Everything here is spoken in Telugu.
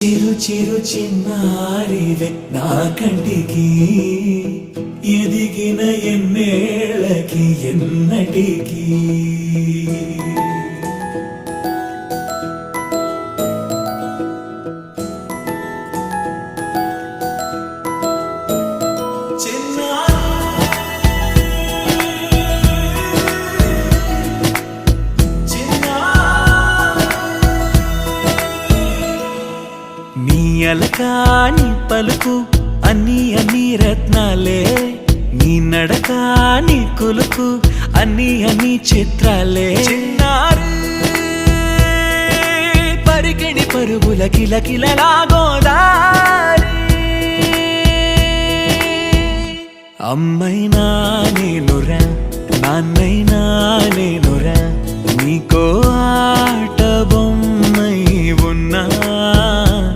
చిరు చిరు చిన్నారివే నా కంటికి ఎదిగిన ఎన్నేళ్ళకి ఎన్నటికి నీ అలకాని పలుకు అన్ని అన్ని రత్నాలే నీ నడకాని కులుకు అన్ని అన్ని చిత్రాలే చిన్నారు పరికిణి పరుగుల కిలకిలలాగోదారి అమ్మైనా నేనురా నాన్నైనా నేనురా నీకో ఆట బొమ్మై ఉన్నా